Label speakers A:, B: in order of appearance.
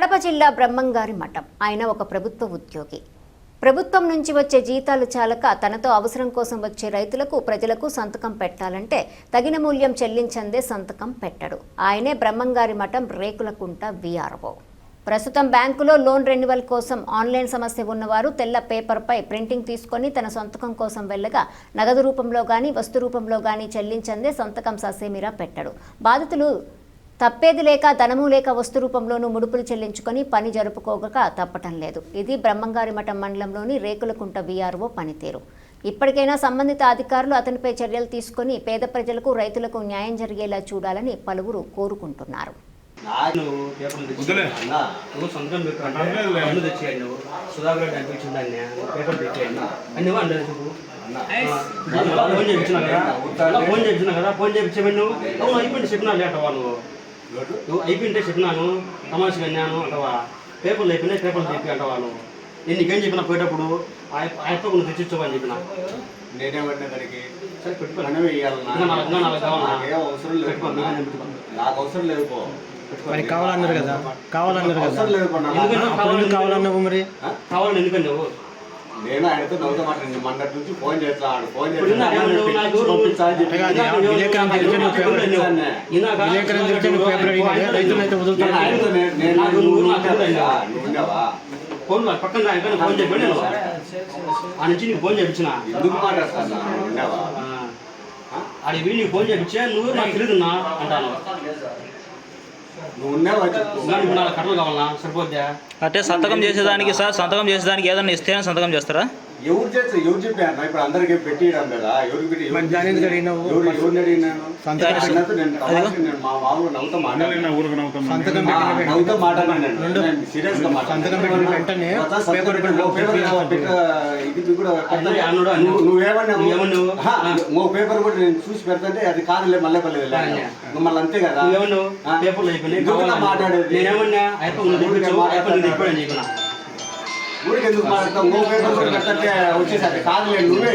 A: కడప జిల్లా బ్రహ్మంగారి మఠం. ఆయన ఒక ప్రభుత్వ ఉద్యోగి. ప్రభుత్వం నుంచి వచ్చే జీతాలు చాలక తనతో అవసరం కోసం వచ్చే రైతులకు ప్రజలకు సంతకం పెట్టాలంటే తగిన మూల్యం చెల్లించందే సంతకం పెట్టడు. ఆయనే బ్రహ్మంగారి మఠం రేకులకుంట వీఆర్ఓ. ప్రస్తుతం బ్యాంకులో లోన్ రెన్యువల్ కోసం ఆన్లైన్ సమస్య ఉన్నవారు తెల్ల పేపర్పై ప్రింటింగ్ తీసుకొని తన సంతకం కోసం వెళ్ళగా నగదు రూపంలో గానీ వస్తు రూపంలో గానీ చెల్లించందే సంతకం ససేమిరా పెట్టడు. బాధితులు తప్పేది లేక ధనము లేక వస్తు రూపంలోనూ ముడుపులు చెల్లించుకొని పని జరుపుకోగక తప్పటం లేదు. ఇది బ్రహ్మంగారి మఠం మండలంలోని రేకులకుంట వీఆర్ఓ పనితీరు. ఇప్పటికైనా సంబంధిత అధికారులు అతనిపై చర్యలు తీసుకొని పేద ప్రజలకు రైతులకు న్యాయం జరిగేలా చూడాలని పలువురు కోరుకుంటున్నారు.
B: అయిపోయింటే చెప్పినాను తమాషగా అన్నాను అంటవా, పేపర్లు అయిపోయినాయి పేపర్లు చెప్పి అంటవా. నేను నీకేం చెప్పినా పోయేటప్పుడు ఆయనతో కొన్ని తెచ్చిచ్చావని చెప్పిన.
C: నేనేమన్నా దానికి నాకు అవసరం లేదు.
D: మరి కావాలన్నారు కదా, కావాలన్నారు కదా, కావాలన్నావు మరి
B: కావాలని ఎందుకన్నావు?
C: నేను ఆయనతో నవ్వుతా మాట్లాడి మొన్నటి నుంచి ఫోన్ చేస్తాను. ఫోన్
B: ఫోన్ పక్కన ఫోన్ చెప్పి నేను ఆ నుంచి నీకు ఫోన్ చేయించిన.
C: ఎందుకు మాట్లాడతాను?
B: అది నీకు ఫోన్ చేయించా, నువ్వు నాకు తిరుగుతున్నా అంటాను.
C: నువ్వు ఉన్నావా?
B: కట్టలు కావాలా సరిపోద్దా?
E: అంటే సంతకం చేసేదానికి సార్, సంతకం చేసేదానికి ఏదైనా ఇస్తేనే సంతకం చేస్తారా?
C: ఎవరు చేస్తారు? ఎవరు చెప్పాను? ఇప్పుడు అందరికీ పెట్టియడం కదా. ఎవరికి పెట్టి ఎవరిని అడిగినాను? మా మామూలు నవ్వుతా మాట్లాడినాను. సీరియస్ గా మాట్లాడినాను. ఇది కూడా నువ్వేమన్నావు? ఓ పేపర్ కూడా నేను చూసి పెడతాంటే అది కాదులే మళ్ళీ పర్లేదు మళ్ళీ అంతే కదా.
B: పేపర్లు
C: మాట్లాడేది
B: నేనేమన్నా
C: ఊరికి ఎందుకు మాట్లాడతావు? ఓ పేపర్ కూడా పెట్టంటే వచ్చేసరికి కాదులే నువ్వే